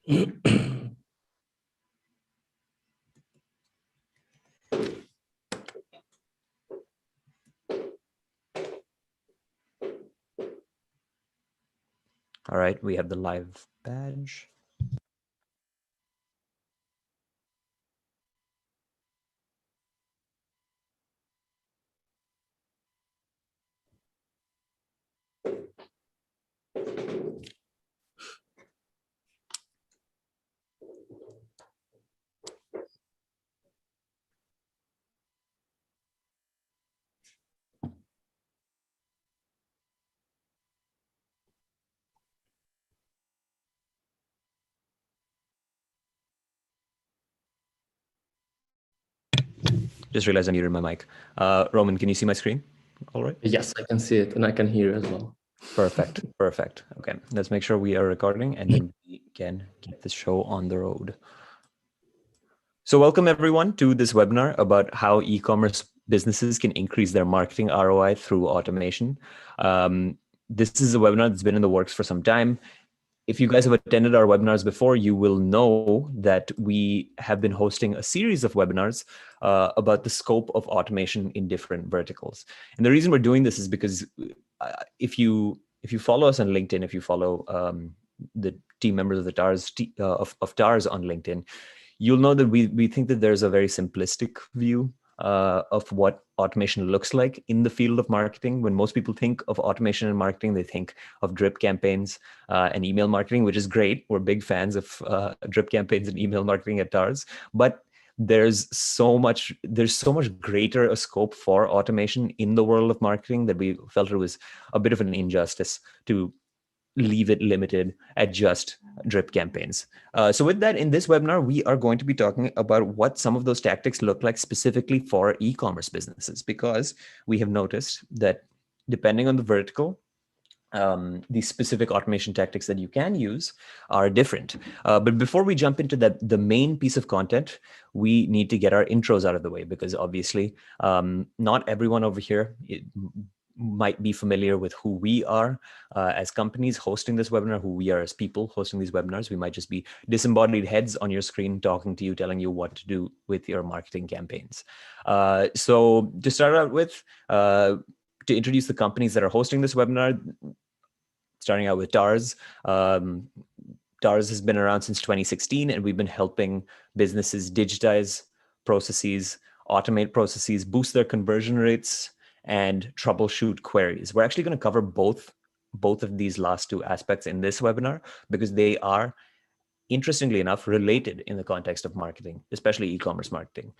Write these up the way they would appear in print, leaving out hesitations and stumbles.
All right, we have the live badge. Just realized I muted my mic. Roman, can you see my screen? All right. Yes, I can see it, and I can hear you as well. Perfect. Perfect. Okay, let's make sure we are recording, and then we can get the show on the road. So welcome everyone to this webinar about how e-commerce businesses can increase their marketing ROI through automation. This is a webinar that's been in the works for some time. If you guys have attended our webinars before, you will know that we have been hosting a series of webinars about the scope of automation in different verticals. And the reason we're doing this is because if you follow us on LinkedIn, if you follow the team members of the TARS of TARS on LinkedIn, you'll know that we think that there's a very simplistic view of what automation looks like in the field of marketing. When most people think of automation in marketing, they think of drip campaigns and email marketing, which is great. We're big fans of drip campaigns and email marketing at TARS, but there's so much greater a scope for automation in the world of marketing that we felt it was a bit of an injustice to leave it limited at just drip campaigns. So with that, in this webinar, we are going to be talking about what some of those tactics look like specifically for e-commerce businesses, because we have noticed that depending on the vertical, the specific automation tactics that you can use are different. But before we jump into the main piece of content, we need to get our intros out of the way, because obviously not everyone over here might be familiar with who we are as companies hosting this webinar, who we are as people hosting these webinars. We might just be disembodied heads on your screen talking to you, telling you what to do with your marketing campaigns. So to start out with, to introduce the companies that are hosting this webinar, starting out with TARS. TARS has been around since 2016, and we've been helping businesses digitize processes, automate processes, boost their conversion rates, and troubleshoot queries. We're actually going to cover both of these last two aspects in this webinar, because they are, interestingly enough, related in the context of marketing, especially e-commerce marketing.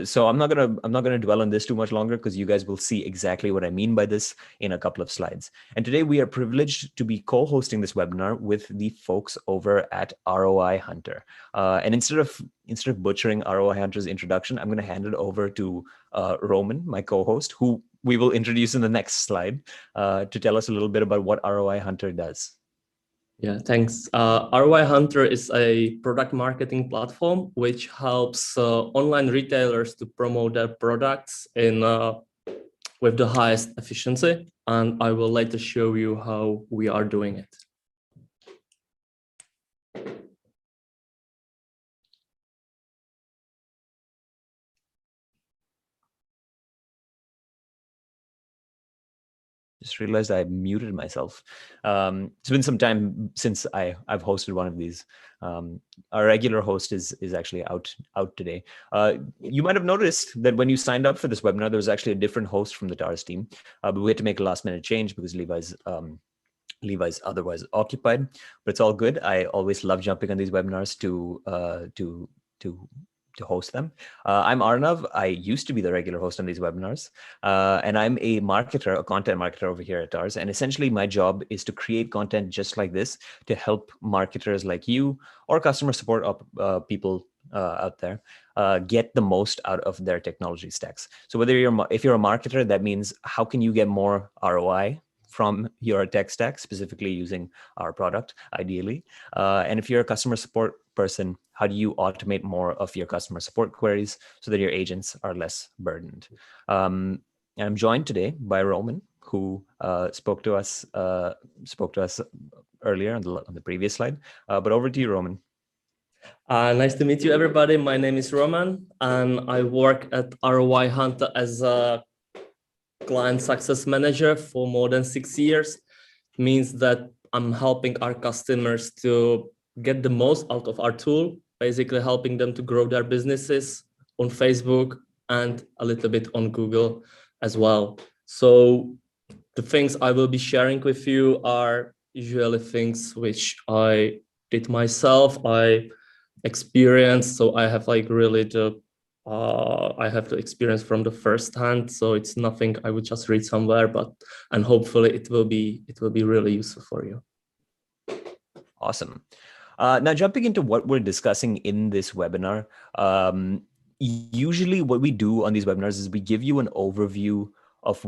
So I'm not gonna dwell on this too much longer, because you guys will see exactly what I mean by this in a couple of slides. And today we are privileged to be co-hosting this webinar with the folks over at ROI Hunter. And instead of butchering ROI Hunter's introduction, I'm going to hand it over to Roman, my co-host, who we will introduce in the next slide, to tell us a little bit about what ROI Hunter does. Yeah, thanks. ROI Hunter is a product marketing platform which helps online retailers to promote their products in with the highest efficiency. And I will later show you how we are doing it. Just realized I muted myself. It's been some time since I've hosted one of these. Our regular host is actually out today. You might have noticed that when you signed up for this webinar, there was actually a different host from the TARS team, but we had to make a last minute change because Levi's otherwise occupied. But it's all good. I always love jumping on these webinars to host them. I'm Arnav. I used to be the regular host on these webinars, and I'm a marketer, a content marketer over here at TARS. And essentially my job is to create content just like this to help marketers like you or customer support people out there get the most out of their technology stacks. So if you're a marketer, that means how can you get more ROI from your tech stack, specifically using our product, ideally. And if you're a customer support person, how do you automate more of your customer support queries so that your agents are less burdened? And I'm joined today by Roman, who spoke to us earlier on the previous slide. But over to you, Roman. Nice to meet you, everybody. My name is Roman, and I work at ROI Hunter as a client success manager for more than 6 years. Means that I'm helping our customers to get the most out of our tool, basically helping them to grow their businesses on Facebook and a little bit on Google as well. So the things I will be sharing with you are usually things which I did myself, I experienced. So I have like really I have the experience from the first hand. So it's nothing I would just read somewhere, and hopefully it will be really useful for you. Awesome. Now jumping into what we're discussing in this webinar, usually what we do on these webinars is we give you an overview of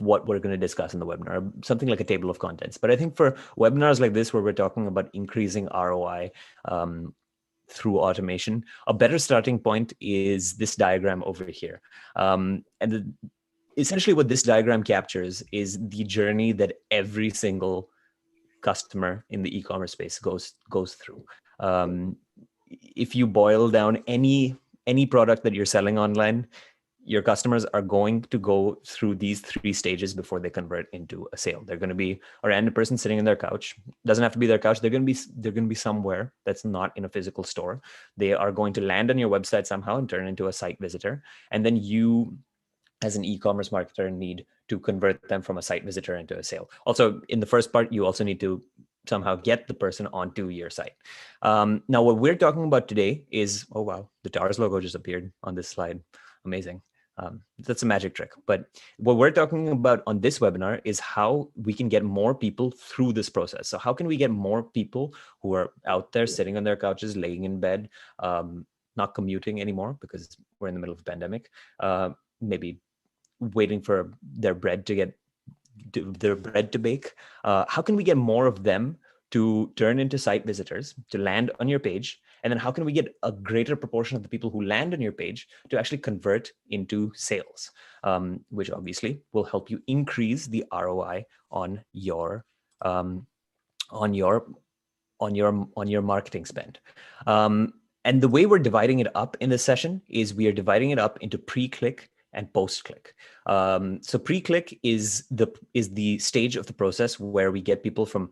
what we're going to discuss in the webinar, something like a table of contents. But I think for webinars like this, where we're talking about increasing ROI through automation, a better starting point is this diagram over here. Essentially what this diagram captures is the journey that every single customer in the e-commerce space goes through. If you boil down any product that you're selling online, your customers are going to go through these 3 stages before they convert into a sale. They're going to be a random person sitting on their couch. Doesn't have to be their couch. They're going to be somewhere that's not in a physical store. They are going to land on your website somehow and turn into a site visitor. And then you, as an e-commerce marketer, need to convert them from a site visitor into a sale. Also, in the first part, you also need to somehow get the person onto your site. Now, what we're talking about today is, oh wow, the TARS logo just appeared on this slide. Amazing. That's a magic trick. But what we're talking about on this webinar is how we can get more people through this process. So how can we get more people who are out there sitting on their couches, laying in bed, not commuting anymore because we're in the middle of a pandemic, maybe waiting for their bread to bake. How can we get more of them to turn into site visitors, to land on your page? And then how can we get a greater proportion of the people who land on your page to actually convert into sales, which obviously will help you increase the ROI on your marketing spend. And the way we're dividing it up in this session is we are dividing it up into pre-click and post-click. So pre-click is the stage of the process where we get people from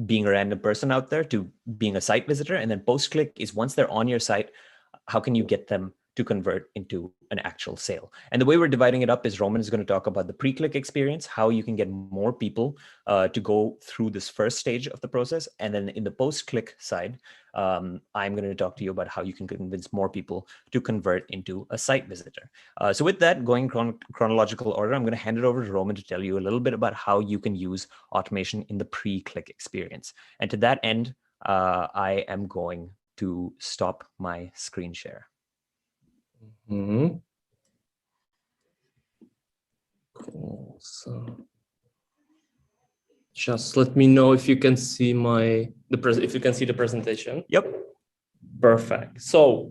being a random person out there to being a site visitor. And then post-click is once they're on your site, how can you get them to convert into an actual sale? And the way we're dividing it up is Roman is going to talk about the pre-click experience, how you can get more people to go through this first stage of the process. And then in the post-click side, I'm going to talk to you about how you can convince more people to convert into a site visitor. So with that, going chronological order, I'm going to hand it over to Roman to tell you a little bit about how you can use automation in the pre-click experience. And to that end, I am going to stop my screen share. Cool. So just let me know if you can see the presentation. Yep. Perfect. So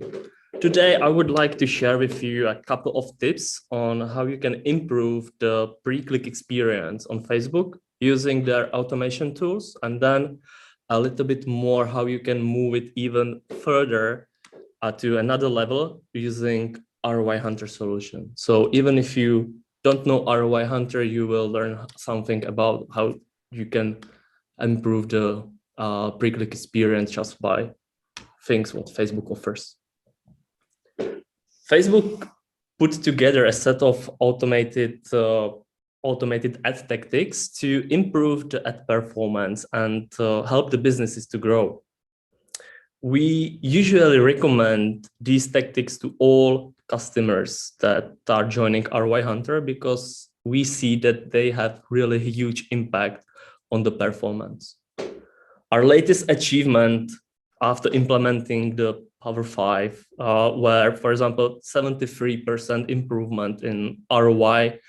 today I would like to share with you a couple of tips on how you can improve the pre-click experience on Facebook using their automation tools, and then a little bit more how you can move it even further to another level using ROI Hunter solution. So even if you don't know ROI Hunter, you will learn something about how you can improve the pre-click experience just by things what Facebook offers. Facebook put together a set of automated ad tactics to improve the ad performance and help the businesses to grow. We usually recommend these tactics to all customers that are joining ROI Hunter because we see that they have really huge impact on the performance. Our latest achievement after implementing the Power 5 were, for example, 73% improvement in ROI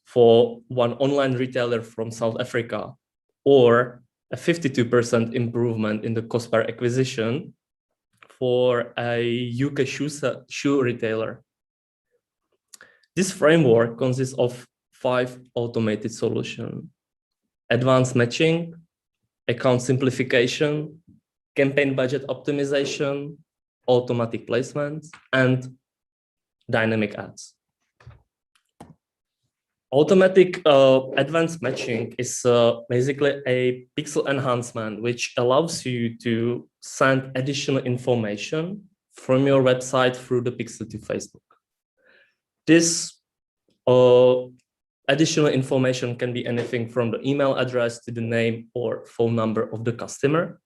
for one online retailer from South Africa, or a 52% improvement in the cost per acquisition for a UK shoe retailer. This framework consists of 5 automated solutions: advanced matching, account simplification, campaign budget optimization, automatic placements, and dynamic ads. Automatic advanced matching is basically a pixel enhancement, which allows you to send additional information from your website through the pixel to Facebook. This additional information can be anything from the email address to the name or phone number of the customer.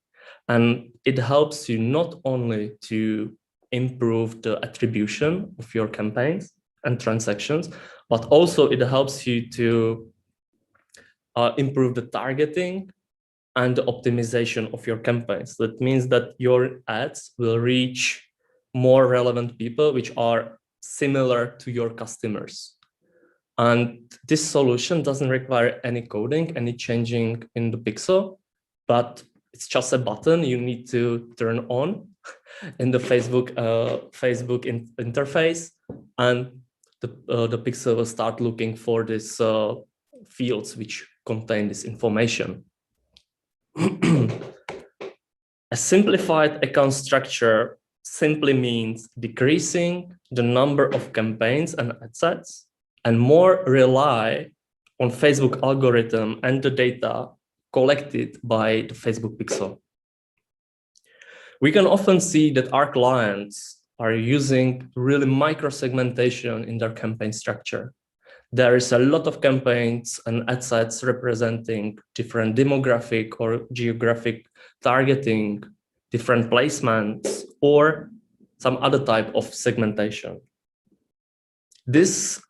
And it helps you not only to improve the attribution of your campaigns and transactions, but also it helps you to improve the targeting and the optimization of your campaigns. That means that your ads will reach more relevant people which are similar to your customers. And this solution doesn't require any coding, any changing in the pixel, but it's just a button you need to turn on in the Facebook interface, and the pixel will start looking for these fields which contain this information. A simplified account structure simply means decreasing the number of campaigns and ad sets and more rely on Facebook algorithm and the data collected by the Facebook pixel. We can often see that our clients are using really micro-segmentation in their campaign structure. There is a lot of campaigns and ad sets representing different demographic or geographic targeting, different placements, or some other type of segmentation. This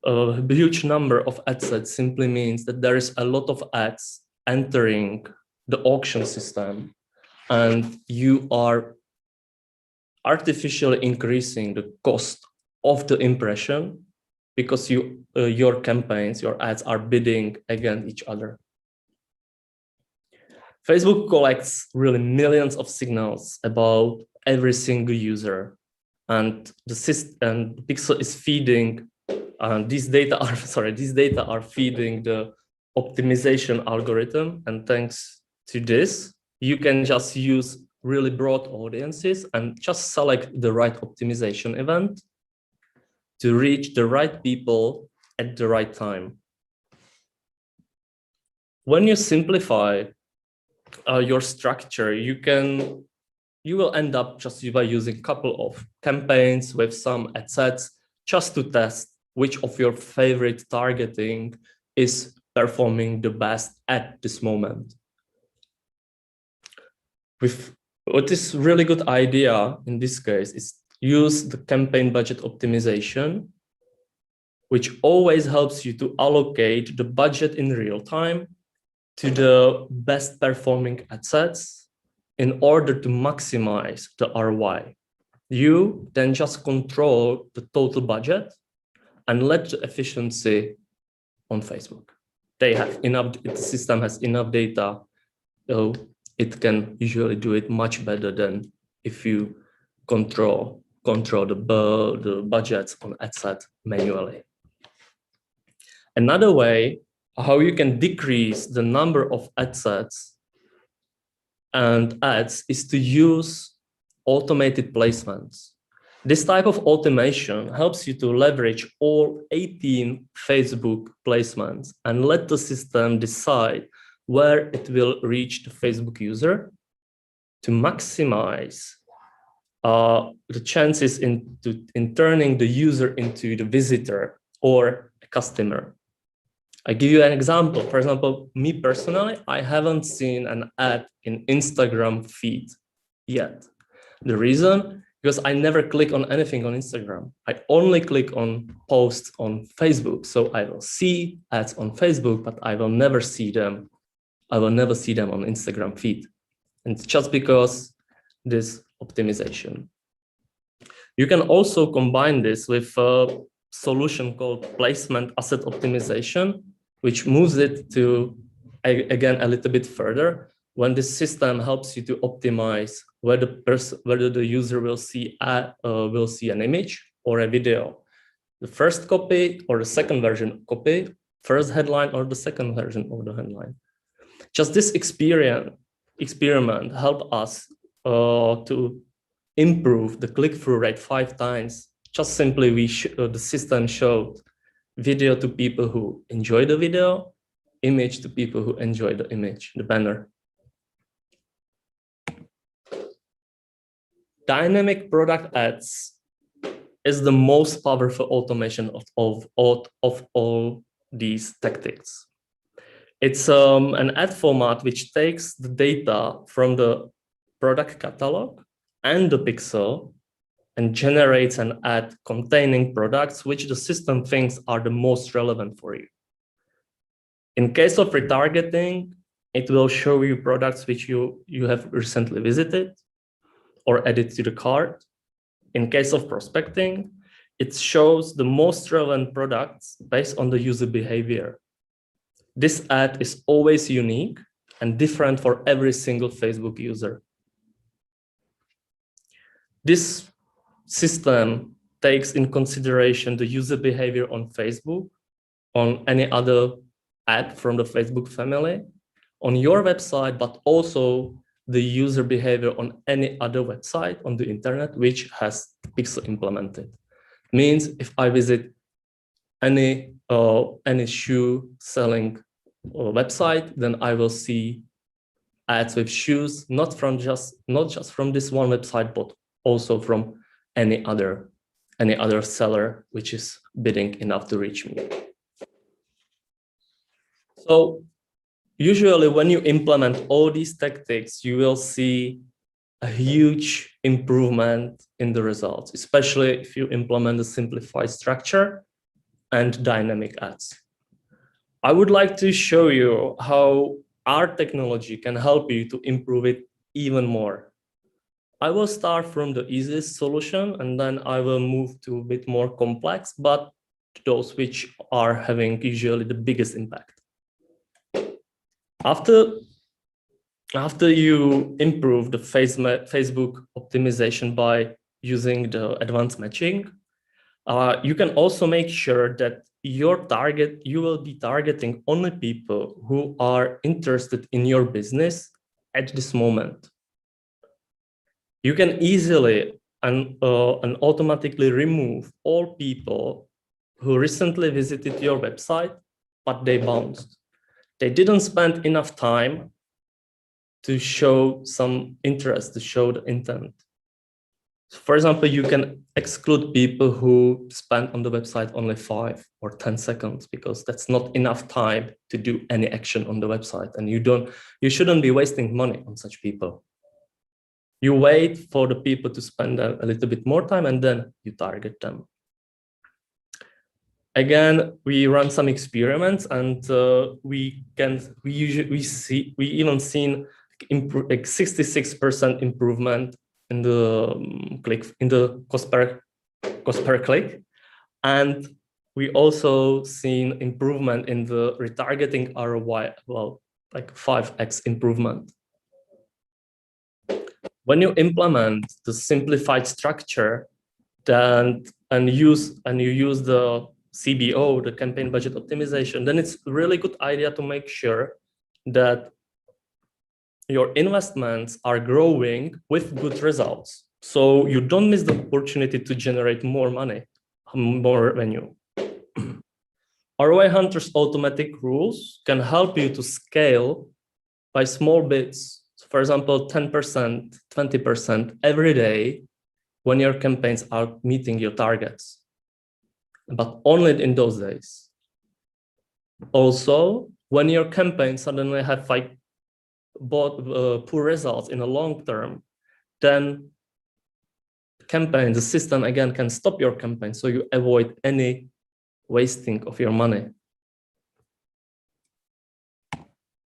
huge number of ad sets simply means that there is a lot of ads entering the auction system, and you are artificially increasing the cost of the impression because your campaigns, your ads are bidding against each other. Facebook collects really millions of signals about every single user, and the pixel is feeding. These data are feeding the optimization algorithm, and thanks to this, you can just use really broad audiences and just select the right optimization event to reach the right people at the right time. When you simplify your structure, you will end up just by using a couple of campaigns with some ad sets just to test which of your favorite targeting is performing the best at this moment. What is really good idea in this case is use the campaign budget optimization, which always helps you to allocate the budget in real time to the best performing ad sets in order to maximize the ROI. You then just control the total budget and let the efficiency on Facebook. They have enough, the system has enough data, so it can usually do it much better than if you control the budgets on ad set manually. Another way how you can decrease the number of ad sets and ads is to use automated placements. This type of automation helps you to leverage all 18 Facebook placements and let the system decide where it will reach the Facebook user to maximize the chances in turning the user into the visitor or a customer. I give you an example. For example, me personally, I haven't seen an ad in Instagram feed yet. The reason? Because I never click on anything on Instagram. I only click on posts on Facebook. So I will see ads on Facebook, but I will never see them. I will never see them on Instagram feed. And it's just because this optimization. You can also combine this with a solution called placement asset optimization, which moves it to, again, a little bit further when the system helps you to optimize whether the user will see an image or a video. The first copy or the second version copy, first headline or the second version of the headline. Just this experiment helped us to improve the click-through rate 5 times. Just simply, the system showed video to people who enjoy the video, image to people who enjoy the image, the banner. Dynamic product ads is the most powerful automation of all these tactics. It's an ad format which takes the data from the product catalog and the pixel and generates an ad containing products which the system thinks are the most relevant for you. In case of retargeting, it will show you products which you have recently visited or added to the cart. In case of prospecting, it shows the most relevant products based on the user behavior. This ad is always unique and different for every single Facebook user. This system takes in consideration the user behavior on Facebook, on any other ad from the Facebook family, on your website, but also the user behavior on any other website on the internet which has pixel implemented. Means if I visit any shoe selling website, then I will see ads with shoes, not just from this one website, but also from any other seller which is bidding enough to reach me. So usually when you implement all these tactics, you will see a huge improvement in the results, especially if you implement the simplified structure and dynamic ads. I would like to show you how our technology can help you to improve it even more. I will start from the easiest solution and then I will move to a bit more complex, but those which are having usually the biggest impact. After you improve the Facebook optimization by using the advanced matching, you can also make sure that you will be targeting only people who are interested in your business at this moment. You can easily and automatically remove all people who recently visited your website, but they bounced. They didn't spend enough time to show some interest, to show the intent. So for example, you can exclude people who spend on the website only 5 or 10 seconds because that's not enough time to do any action on the website, and you shouldn't be wasting money on such people. You wait for the people to spend a little bit more time and then you target them. Again, we run some experiments and we even seen like 66% improvement in the cost per click, and we also seen improvement in the retargeting ROI, well, like 5x improvement. When you implement the simplified structure, and you use the CBO, the campaign budget optimization, then it's a really good idea to make sure that your investments are growing with good results. So you don't miss the opportunity to generate more money, more revenue. ROI Hunter's automatic rules can help you to scale by small bits. So for example, 10%, 20% every day when your campaigns are meeting your targets, but only in those days. Also, when your campaigns suddenly have like poor results in the long term, then the system again can stop your campaign, so you avoid any wasting of your money.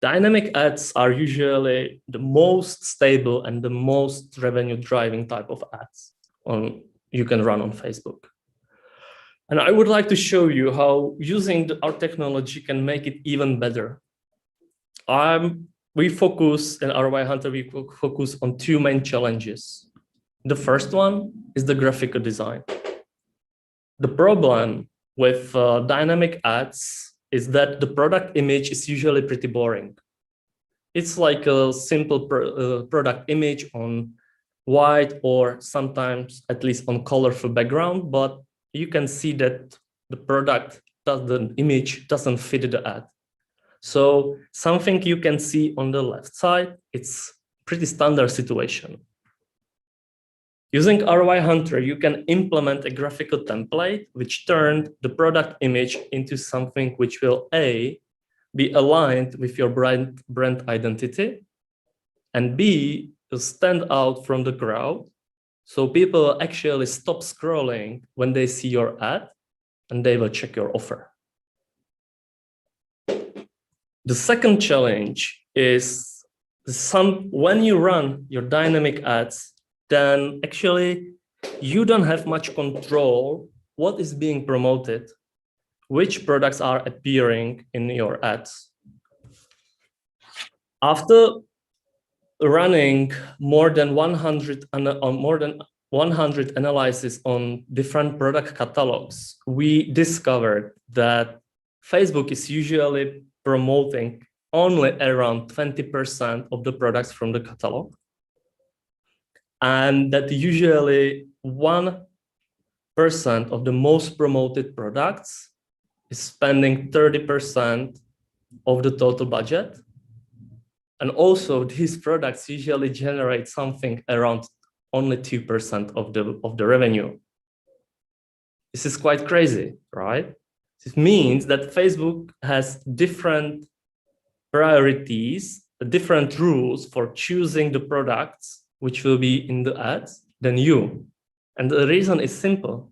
Dynamic ads are usually the most stable and the most revenue driving type of ads you can run on Facebook. And I would like to show you how using our technology can make it even better. We focus in ROI Hunter, we focus on 2 main challenges. The first one is the graphical design. The problem with dynamic ads is that the product image is usually pretty boring. It's like a simple product image on white or sometimes at least on colorful background, but you can see that the image doesn't fit the ad. So something you can see on the left side, it's pretty standard situation. Using ROI Hunter, you can implement a graphical template which turned the product image into something which will A, be aligned with your brand identity, and B, will stand out from the crowd. So people actually stop scrolling when they see your ad and they will check your offer. The second challenge is when you run your dynamic ads, then actually you don't have much control what is being promoted, which products are appearing in your ads. After running more than 100 analyses on different product catalogs, we discovered that Facebook is usually promoting only around 20% of the products from the catalog. And that usually 1% of the most promoted products is spending 30% of the total budget. And also these products usually generate something around only 2% of the revenue. This is quite crazy, right? This means that Facebook has different priorities, different rules for choosing the products which will be in the ads than you. And the reason is simple,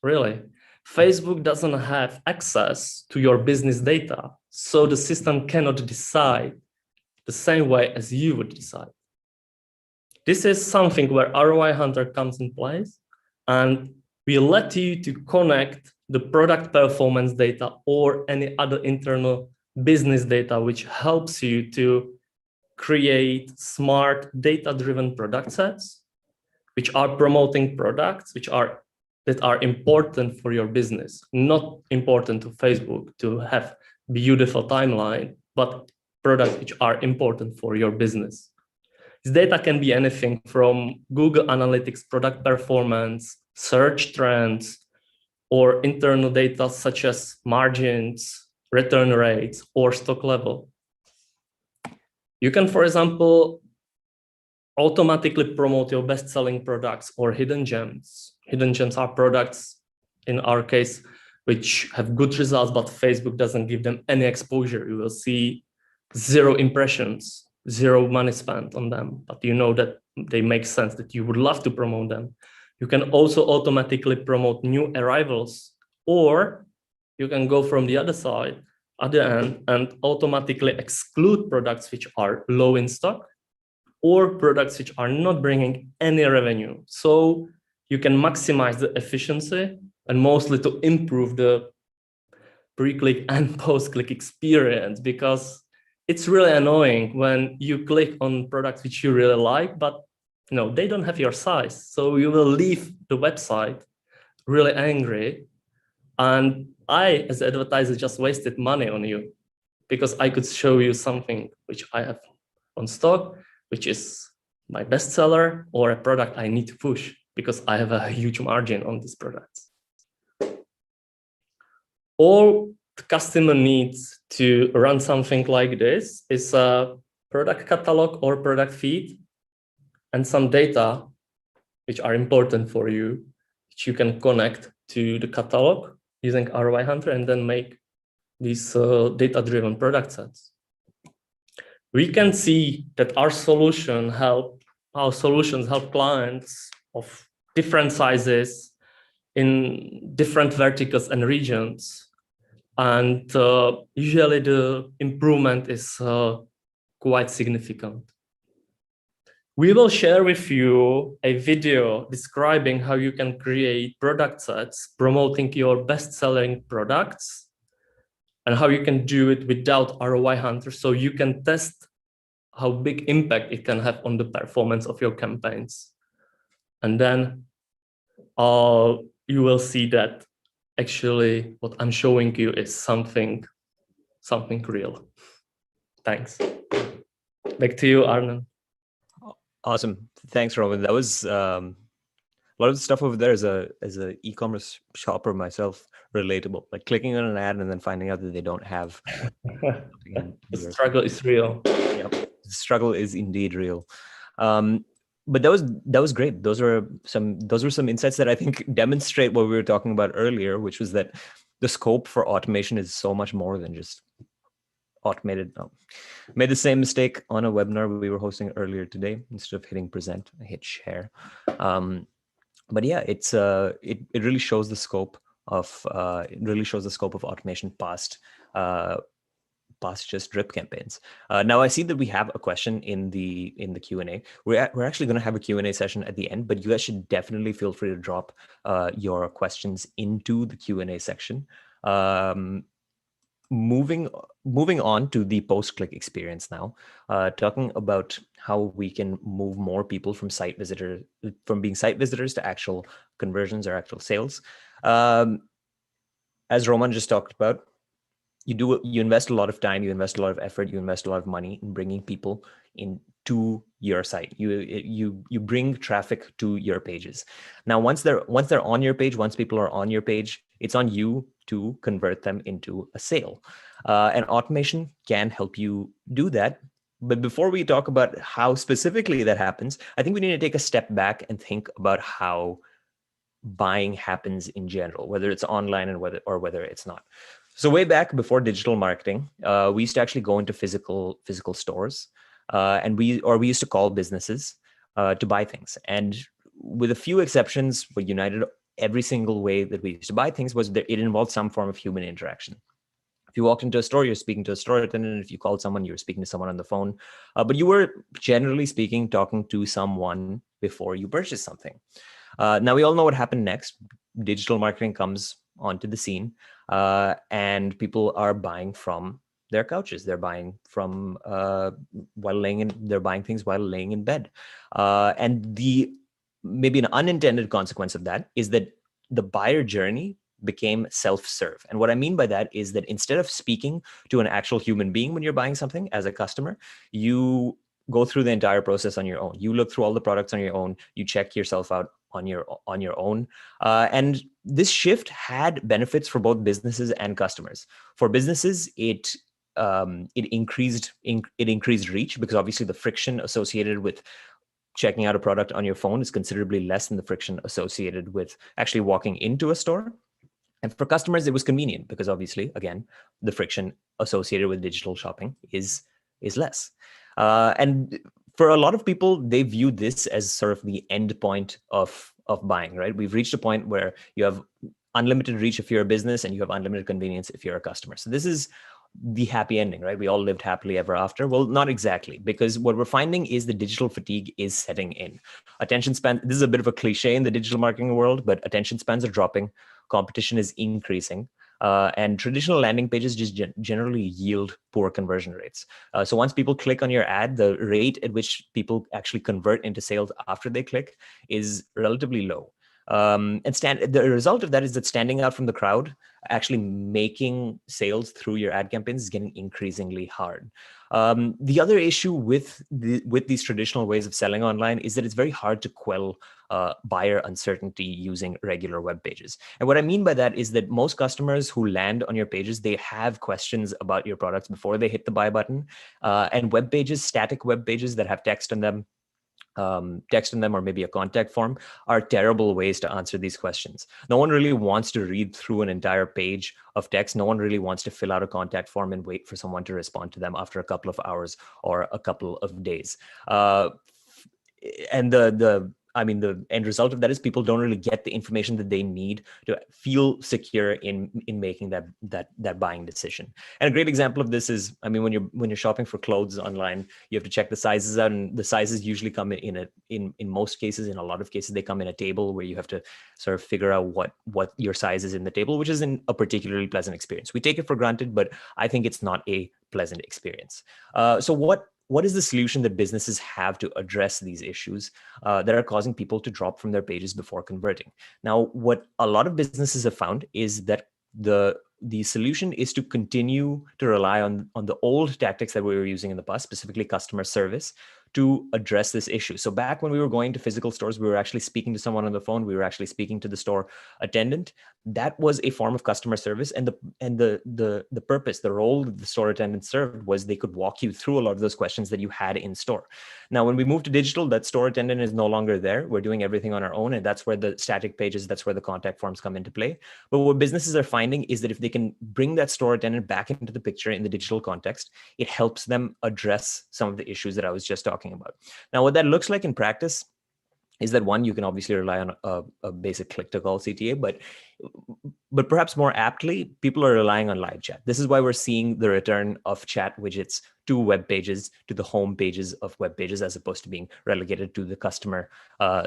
really. Facebook doesn't have access to your business data, so the system cannot decide the same way as you would decide. This is something where ROI Hunter comes in place, and we let you to connect the product performance data or any other internal business data which helps you to create smart data-driven product sets which are promoting products that are important for your business, not important to Facebook to have beautiful timeline, but products which are important for your business. This data can be anything from Google Analytics product performance, search trends, or internal data such as margins, return rates, or stock level. You can, for example, automatically promote your best-selling products or hidden gems. Hidden gems are products, in our case, which have good results, but Facebook doesn't give them any exposure. You will see 0 impressions, 0 money spent on them, but you know that they make sense, that you would love to promote them. You can also automatically promote new arrivals, or you can go from the other end, and automatically exclude products which are low in stock or products which are not bringing any revenue. So you can maximize the efficiency and mostly to improve the pre-click and post-click experience, because it's really annoying when you click on products which you really like, but they don't have your size. So you will leave the website really angry. And I, as an advertiser, just wasted money on you because I could show you something which I have on stock, which is my bestseller, or a product I need to push because I have a huge margin on these products. All the customer needs to run something like this is a product catalog or product feed and some data which are important for you, which you can connect to the catalog using ROI Hunter and then make these data-driven product sets. We can see that our solutions help clients of different sizes in different verticals and regions. And usually the improvement is quite significant. We will share with you a video describing how you can create product sets promoting your best-selling products and how you can do it without ROI Hunter, so you can test how big impact it can have on the performance of your campaigns. And then you will see that actually what I'm showing you is something real. Thanks. Back to you, Arnon. Awesome. Thanks, Roman. That was a lot of the stuff over there as a e-commerce shopper myself, relatable. Like clicking on an ad and then finding out that they don't have. The struggle is real. Yeah, the struggle is indeed real. But that was great. Those were some insights that I think demonstrate what we were talking about earlier, which was that the scope for automation is so much more than just automated. Made the same mistake on a webinar we were hosting earlier today. Instead of hitting present, I hit share. But yeah, it really shows the scope of automation past just drip campaigns. Now I see that we have a question in the Q&A. We're actually going to have a Q&A session at the end, but you guys should definitely feel free to drop your questions into the Q&A section. Moving on to the post-click experience now, talking about how we can move more people from being site visitors to actual conversions or actual sales. As Roman just talked about, you invest a lot of time, you invest a lot of effort, you invest a lot of money in bringing people into your site. You bring traffic to your pages. Now, once they're on your page, once people are on your page, it's on you to convert them into a sale. And automation can help you do that. But before we talk about how specifically that happens, I think we need to take a step back and think about how buying happens in general, whether it's online and whether it's not. So way back before digital marketing, we used to actually go into physical stores, and we used to call businesses to buy things. And with a few exceptions, what united every single way that we used to buy things was that it involved some form of human interaction. If you walked into a store, you're speaking to a store attendant. If you called someone, you were speaking to someone on the phone. But you were, generally speaking, talking to someone before you purchased something. Now, we all know what happened next. Digital marketing comes onto the scene, and people are buying from their couches. They're buying from they're buying things while laying in bed. And maybe an unintended consequence of that is that the buyer journey became self-serve. And what I mean by that is that instead of speaking to an actual human being when you're buying something as a customer, you go through the entire process on your own. You look through all the products on your own. You check yourself out on your own. And this shift had benefits for both businesses and customers. For businesses, it increased reach, because obviously the friction associated with checking out a product on your phone is considerably less than the friction associated with actually walking into a store. And for customers, it was convenient because obviously, again, the friction associated with digital shopping is less. And for a lot of people, they view this as sort of the end point of buying, right? We've reached a point where you have unlimited reach if you're a business and you have unlimited convenience if you're a customer. So this is the happy ending, right? We all lived happily ever after. Well, not exactly, because what we're finding is the digital fatigue is setting in. Attention span, this is a bit of a cliche in the digital marketing world, but attention spans are dropping. Competition is increasing. And traditional landing pages just generally yield poor conversion rates. So once people click on your ad, the rate at which people actually convert into sales after they click is relatively low. And the result of that is that standing out from the crowd, actually making sales through your ad campaigns, is getting increasingly hard. The other issue with these traditional ways of selling online is that it's very hard to quell buyer uncertainty using regular web pages. And what I mean by that is that most customers who land on your pages, they have questions about your products before they hit the buy button. And web pages, static web pages that have text in them, or maybe a contact form, are terrible ways to answer these questions. No one really wants to read through an entire page of text. No one really wants to fill out a contact form and wait for someone to respond to them after a couple of hours or a couple of days. And the end result of that is people don't really get the information that they need to feel secure in making that buying decision. And a great example of this is, when you're shopping for clothes online, you have to check the sizes out, and the sizes usually come in most cases, in a lot of cases, they come in a table where you have to sort of figure out what your size is in the table, which isn't a particularly pleasant experience. We take it for granted, but I think it's not a pleasant experience. So what is the solution that businesses have to address these issues that are causing people to drop from their pages before converting? Now, what a lot of businesses have found is that the the solution is to continue to rely on the old tactics that we were using in the past, specifically customer service, to address this issue. So back when we were going to physical stores, we were actually speaking to someone on the phone. We were actually speaking to the store attendant. That was a form of customer service, and the purpose, the role that the store attendant served was they could walk you through a lot of those questions that you had in store. Now, when we move to digital, that store attendant is no longer there. We're doing everything on our own, and that's where the static pages, that's where the contact forms come into play. But what businesses are finding is that if they can bring that store attendant back into the picture in the digital context, it helps them address some of the issues that I was just talking about. Now, what that looks like in practice is that, one, you can obviously rely on a basic click-to-call CTA, but perhaps more aptly, people are relying on live chat. This is why we're seeing the return of chat widgets to web pages, to the home pages of web pages, as opposed to being relegated to the customer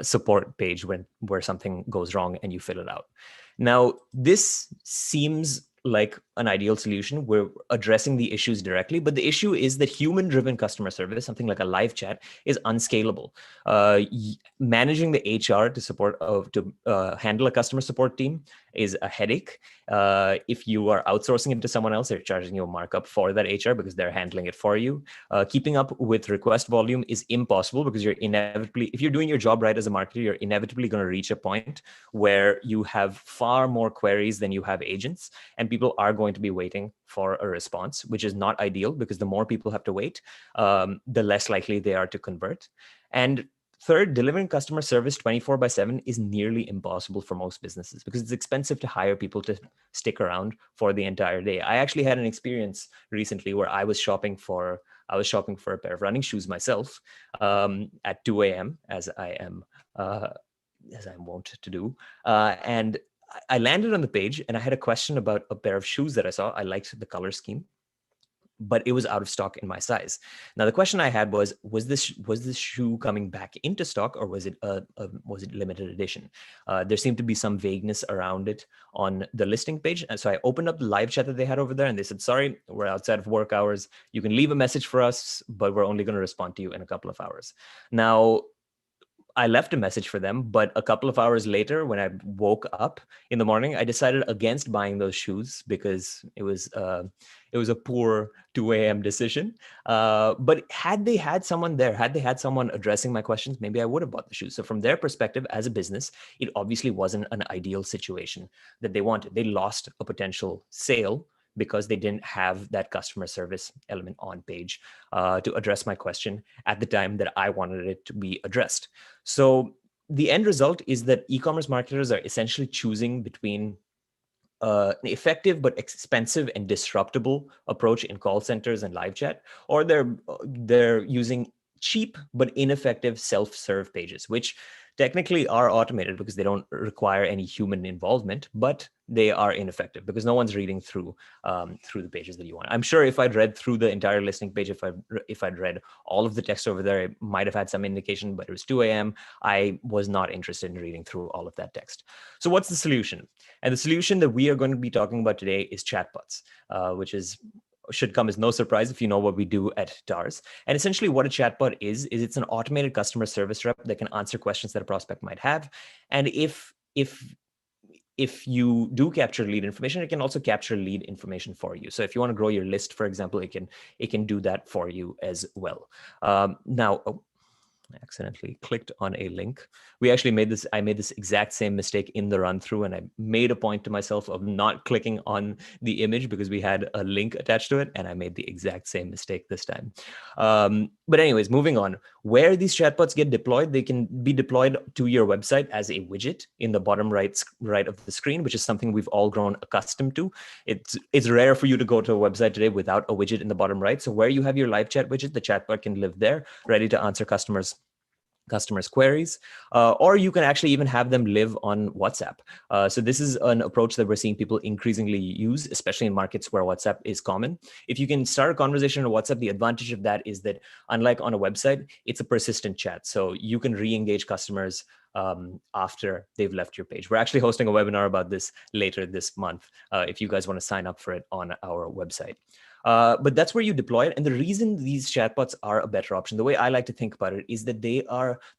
support page where something goes wrong and you fill it out. Now, this seems like an ideal solution. We're addressing the issues directly, but the issue is that human-driven customer service, something like a live chat, is unscalable. Managing the HR to handle a customer support team is a headache. If you are outsourcing it to someone else, they're charging you a markup for that HR because they're handling it for you. Keeping up with request volume is impossible because if you're doing your job right as a marketer, you're inevitably going to reach a point where you have far more queries than you have agents, and people are going to be waiting for a response, which is not ideal because the more people have to wait, the less likely they are to convert. And third, delivering customer service 24/7 is nearly impossible for most businesses because it's expensive to hire people to stick around for the entire day. I actually had an experience recently where I was shopping for a pair of running shoes myself at 2 a.m. as I'm wont to do, and I landed on the page and I had a question about a pair of shoes that I saw. I liked the color scheme, but it was out of stock in my size. Now, the question I had was this shoe coming back into stock, or was it limited edition? There seemed to be some vagueness around it on the listing page. And so I opened up the live chat that they had over there, and they said, sorry, we're outside of work hours. You can leave a message for us, but we're only going to respond to you in a couple of hours. Now, I left a message for them, but a couple of hours later, when I woke up in the morning, I decided against buying those shoes because it was a poor 2 a.m. decision. But had they had someone there, had they had someone addressing my questions, maybe I would have bought the shoes. So from their perspective as a business, it obviously wasn't an ideal situation that they wanted. They lost a potential sale because they didn't have that customer service element on page to address my question at the time that I wanted it to be addressed. So the end result is that e-commerce marketers are essentially choosing between an effective but expensive and disruptible approach in call centers and live chat, or they're using cheap but ineffective self-serve pages, which technically are automated because they don't require any human involvement, but they are ineffective because no one's reading through the pages that you want. I'm sure if I'd read through the entire listing page, if I'd read all of the text over there, it might have had some indication, but it was 2 a.m. I was not interested in reading through all of that text. So what's the solution? And the solution that we are going to be talking about today is chatbots, which should come as no surprise if you know what we do at DARS. And essentially what a chatbot is it's an automated customer service rep that can answer questions that a prospect might have. And if you do capture lead information, it can also capture lead information for you. So if you want to grow your list, for example, it can do that for you as well. I accidentally clicked on a link. I made this exact same mistake in the run through, and I made a point to myself of not clicking on the image because we had a link attached to it, and I made the exact same mistake this time. But anyways, moving on. Where these chatbots get deployed, they can be deployed to your website as a widget in the bottom right of the screen, which is something we've all grown accustomed to. It's rare for you to go to a website today without a widget in the bottom right. So where you have your live chat widget, the chatbot can live there, ready to answer customers' queries, or you can actually even have them live on WhatsApp. So this is an approach that we're seeing people increasingly use, especially in markets where WhatsApp is common. If you can start a conversation on WhatsApp, the advantage of that is that unlike on a website, it's a persistent chat. So you can re-engage customers after they've left your page. We're actually hosting a webinar about this later this month if you guys want to sign up for it on our website. But that's where you deploy it. And the reason these chatbots are a better option, the way I like to think about it, is that they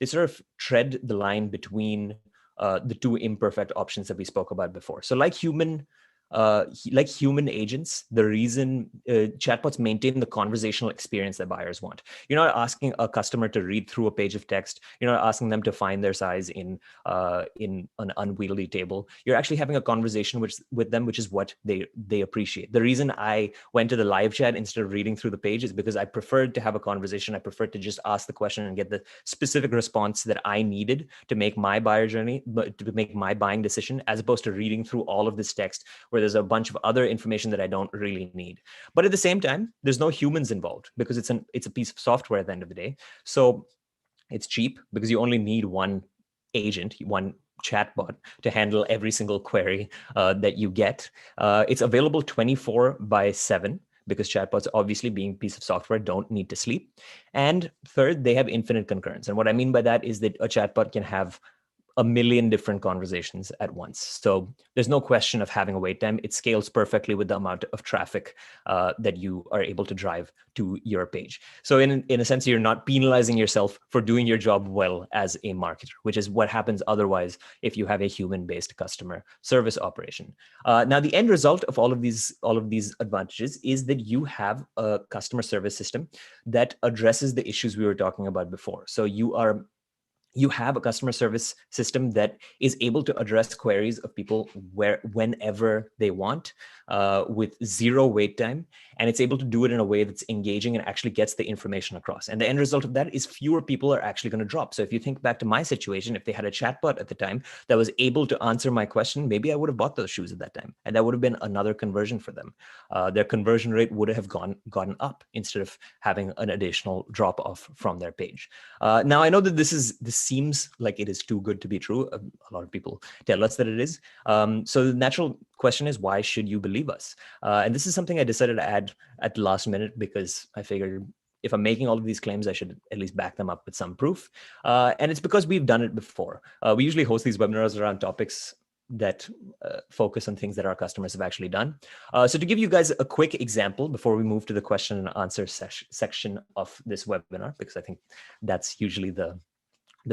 sort of tread the line between the two imperfect options that we spoke about before. So like human like human agents, the reason chatbots maintain the conversational experience that buyers want. You're not asking a customer to read through a page of text. You're not asking them to find their size in an unwieldy table. You're actually having a conversation with them, which is what they appreciate. The reason I went to the live chat instead of reading through the page is because I preferred to have a conversation. I preferred to just ask the question and get the specific response that I needed to make my buyer journey, but to make my buying decision, as opposed to reading through all of this text where there's a bunch of other information that I don't really need. But at the same time, there's no humans involved because it's a piece of software at the end of the day. So it's cheap because you only need one agent, one chatbot to handle every single query that you get. It's available 24/7 because chatbots, obviously being a piece of software, don't need to sleep. And third, they have infinite concurrence. And what I mean by that is that a chatbot can have a million different conversations at once. So there's no question of having a wait time. It scales perfectly with the amount of traffic that you are able to drive to your page. So in a sense, you're not penalizing yourself for doing your job well as a marketer, which is what happens otherwise if you have a human-based customer service operation. Now, the end result of all of these advantages is that you have a customer service system that addresses the issues we were talking about before. So you have a customer service system that is able to address queries of people whenever they want, with zero wait time. And it's able to do it in a way that's engaging and actually gets the information across. And the end result of that is fewer people are actually going to drop. So if you think back to my situation, if they had a chatbot at the time that was able to answer my question, maybe I would have bought those shoes at that time. And that would have been another conversion for them. Their conversion rate would have gotten up instead of having an additional drop off from their page. Now, I know that this seems like it is too good to be true. A lot of people tell us that it is. So the natural question is, why should you believe us? And this is something I decided to add at the last minute because I figured if I'm making all of these claims, I should at least back them up with some proof. And it's because we've done it before. We usually host these webinars around topics that focus on things that our customers have actually done. So to give you guys a quick example before we move to the question and answer section of this webinar, because I think that's usually the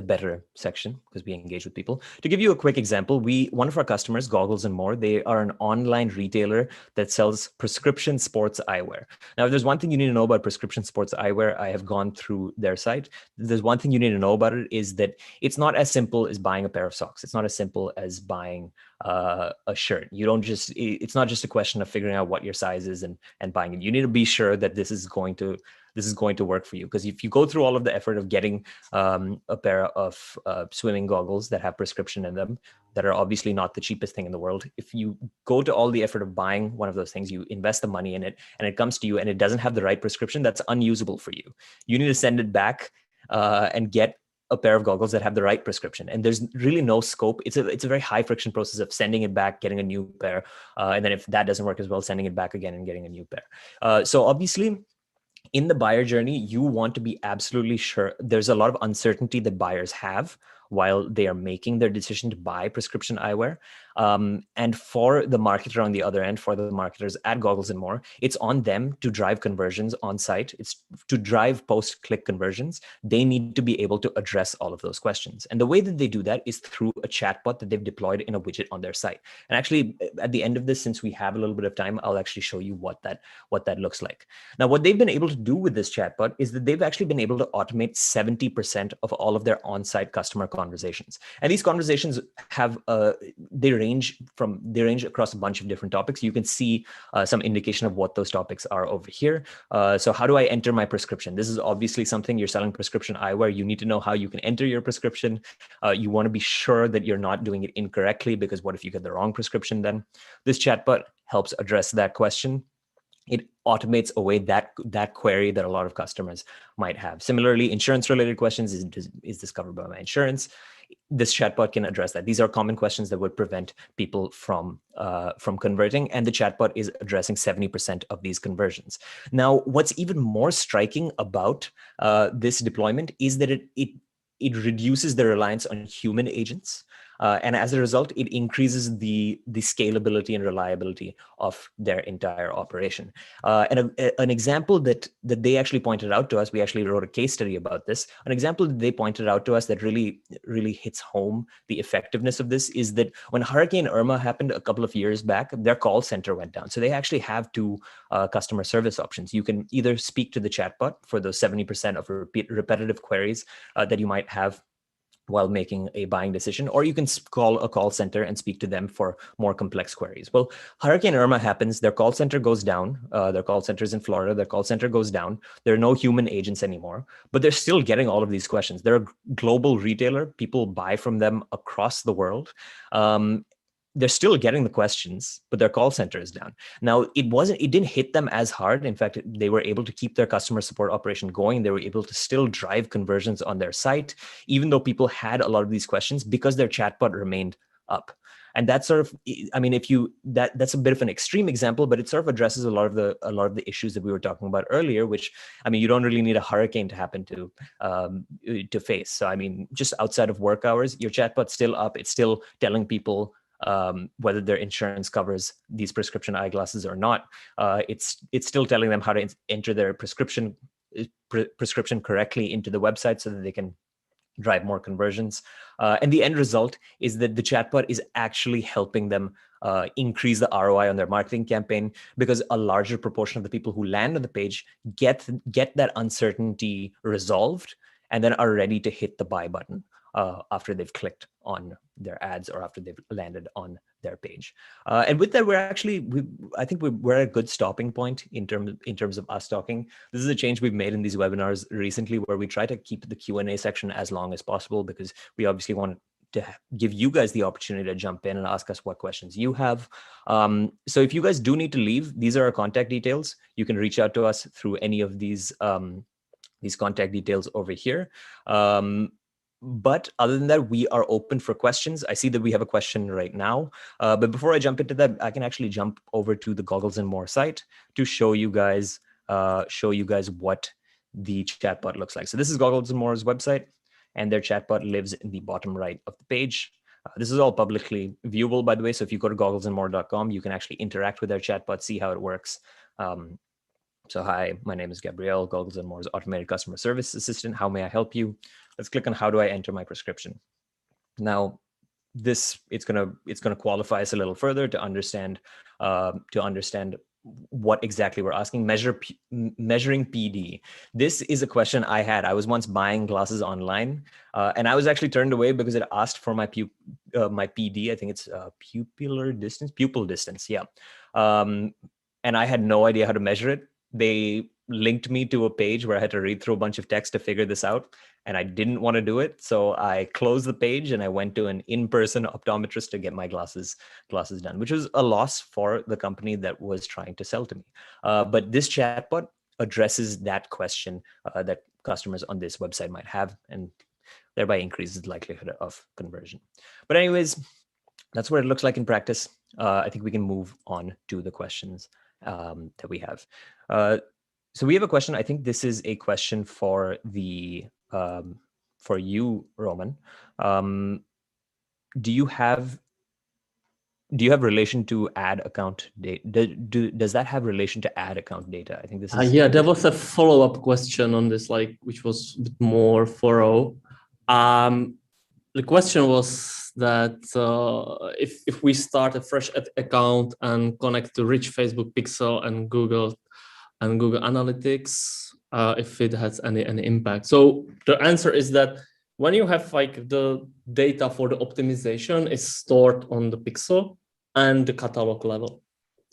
better section because we engage with people. To give you a quick example, one of our customers, Goggles and More, they are an online retailer that sells prescription sports eyewear. Now, if there's one thing you need to know about prescription sports eyewear, I have gone through their site. There's one thing you need to know about it is that it's not as simple as buying a pair of socks. It's not as simple as buying a shirt. It's not just a question of figuring out what your size is and buying it. You need to be sure that this is going to work for you. Because if you go through all of the effort of getting a pair of swimming goggles that have prescription in them, that are obviously not the cheapest thing in the world, if you go to all the effort of buying one of those things, you invest the money in it, and it comes to you and it doesn't have the right prescription, that's unusable for you. You need to send it back and get a pair of goggles that have the right prescription. And there's really no scope. It's a very high friction process of sending it back, getting a new pair. And then if that doesn't work as well, sending it back again and getting a new pair. So obviously, in the buyer journey, you want to be absolutely sure. There's a lot of uncertainty that buyers have while they are making their decision to buy prescription eyewear. And for the marketer on the other end, for the marketers at Goggles and More, it's on them to drive conversions on site. It's to drive post-click conversions. They need to be able to address all of those questions. And the way that they do that is through a chatbot that they've deployed in a widget on their site. And actually, at the end of this, since we have a little bit of time, I'll actually show you what that looks like. Now, what they've been able to do with this chatbot is that they've actually been able to automate 70% of all of their on-site customer conversations. And these conversations have they range across a bunch of different topics. You can see some indication of what those topics are over here. So how do I enter my prescription? This is obviously something. You're selling prescription eyewear. You need to know how you can enter your prescription. You want to be sure that you're not doing it incorrectly, because what if you get the wrong prescription then? This chatbot helps address that question. It automates away that query that a lot of customers might have. Similarly, insurance-related questions, is this covered by my insurance? This chatbot can address that. These are common questions that would prevent people from converting, and the chatbot is addressing 70% of these conversions. Now, what's even more striking about this deployment is that it reduces the reliance on human agents. And as a result, it increases the scalability and reliability of their entire operation. And an example that they actually pointed out to us, we actually wrote a case study about this. An example that they pointed out to us that really hits home the effectiveness of this is that when Hurricane Irma happened a couple of years back, their call center went down. So they actually have two customer service options. You can either speak to the chatbot for those 70% of repetitive queries that you might have while making a buying decision, or you can call a call center and speak to them for more complex queries. Well, Hurricane Irma happens, their call center goes down, their call center is in Florida, their call center goes down, there are no human agents anymore, but they're still getting all of these questions. They're a global retailer, people buy from them across the world. They're still getting the questions, but their call center is down. Now, it didn't hit them as hard. In fact, they were able to keep their customer support operation going. They were able to still drive conversions on their site, even though people had a lot of these questions because their chatbot remained up. And that's sort of, I mean, that's a bit of an extreme example, but it sort of addresses a lot of the issues that we were talking about earlier, which, I mean, you don't really need a hurricane to happen to face. So, I mean, just outside of work hours, your chatbot's still up. It's still telling people whether their insurance covers these prescription eyeglasses or not. It's still telling them how to enter their prescription correctly into the website so that they can drive more conversions. And the end result is that the chatbot is actually helping them increase the ROI on their marketing campaign, because a larger proportion of the people who land on the page get that uncertainty resolved and then are ready to hit the buy button after they've clicked on their ads or after they've landed on their page. And with that, I think we're at a good stopping point in terms of us talking. This is a change we've made in these webinars recently, where we try to keep the Q&A section as long as possible, because we obviously want to give you guys the opportunity to jump in and ask us what questions you have. So if you guys do need to leave, these are our contact details. You can reach out to us through any of these contact details over here. But other than that, we are open for questions. I see that we have a question right now. But before I jump into that, I can actually jump over to the Goggles and More site to show you guys what the chatbot looks like. So this is Goggles and More's website, and their chatbot lives in the bottom right of the page. This is all publicly viewable, by the way. So if you go to gogglesandmore.com, you can actually interact with their chatbot, see how it works. So hi, my name is Gabrielle, Goggles and More's automated customer service assistant. How may I help you? Let's click on how do I enter my prescription. Now, it's gonna qualify us a little further to understand what exactly we're asking. Measuring PD. This is a question I had. I was once buying glasses online, and I was actually turned away because it asked for my PD. I think it's pupil distance. Yeah, and I had no idea how to measure it. They linked me to a page where I had to read through a bunch of text to figure this out, and I didn't want to do it. So I closed the page and I went to an in-person optometrist to get my glasses done, which was a loss for the company that was trying to sell to me. But this chatbot addresses that question that customers on this website might have, and thereby increases the likelihood of conversion. But anyways, that's what it looks like in practice. I think we can move on to the questions that we have. So we have a question. I think this is a question for you, Roman. Do you have relation to ad account data? Does that have relation to ad account data? I think this is. Yeah, there was a follow-up question on this, which was a bit more thorough. The question was that if we start a fresh ad account and connect to rich Facebook pixel and Google Analytics, if it has any impact. So the answer is that when you have the data for the optimization is stored on the pixel and the catalog level.